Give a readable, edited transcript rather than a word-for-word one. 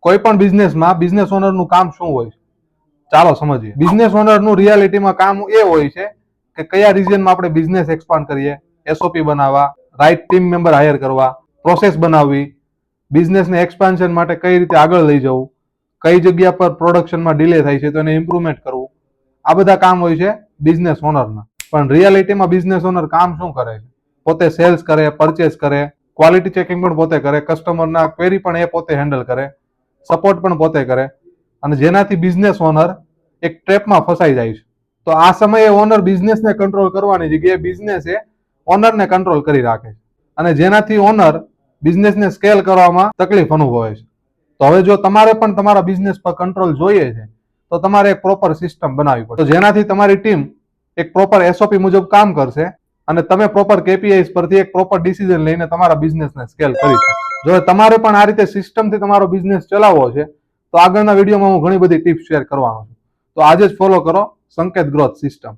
કોઈ પણ બિઝનેસમાં બિઝનેસ ઓનરનું કામ શું હોય છે? ચાલો સમજીએ. બિઝનેસ ઓનરનું રિયાલિટીમાં કામ એ હોય છે કે કયા રિજનમાં આપણે બિઝનેસ એક્સપાન્ડ કરીએ, એસઓપી બનાવવા, રાઈટ ટીમ મેમ્બર હાયર કરવા, પ્રોસેસ બનાવવી, બિઝનેસને એક્સપાન્શન માટે કઈ રીતે આગળ લઈ જવું, કઈ જગ્યા પર પ્રોડક્શનમાં ડિલે થાય છે તો એને ઇમ્પ્રુવમેન્ટ કરવું. આ બધા કામ હોય છે બિઝનેસ ઓનરના. પણ રિયાલિટીમાં બિઝનેસ ઓનર કામ શું કરે છે? પોતે સેલ્સ કરે, પરચેસ કરે, ક્વોલિટી ચેકિંગ પણ પોતે કરે, કસ્ટમરના ક્વેરી પણ એ પોતે હેન્ડલ કરે, સપોર્ટ પણ પોતે કરે, અને જેનાથી બિઝનેસ ઓનર એક ટ્રેપમાં ફસાઈ જાય છે. તો આ સમયે ઓનર બિઝનેસને કંટ્રોલ કરવાની જગ્યાએ બિઝનેસે ઓનરને કંટ્રોલ કરી રાખે છે, અને જેનાથી ઓનર બિઝનેસને સ્કેલ કરવામાં તકલીફ અનુભવે છે. તો હવે જો તમારે પણ તમારા બિઝનેસ પર કંટ્રોલ જોઈએ છે તો તમારે એક પ્રોપર સિસ્ટમ બનાવવી પડે, તો જેનાથી તમારી ટીમ એક પ્રોપર એસઓપી મુજબ કામ કરશે અને તમે પ્રોપર કેપીઆઈસ પરથી એક પ્રોપર ડિસિઝન લઈને તમારા બિઝનેસને સ્કેલ કરી શકશો. જો તમારે પણ આ રીતે સિસ્ટમથી તમારો બિઝનેસ ચલાવવો છે તો આગળના વિડીયોમાં હું ઘણી બધી ટિપ્સ શેર કરવાનો છું. તો આજે જ ફોલો કરો સંકેત ગ્રોથ સિસ્ટમ.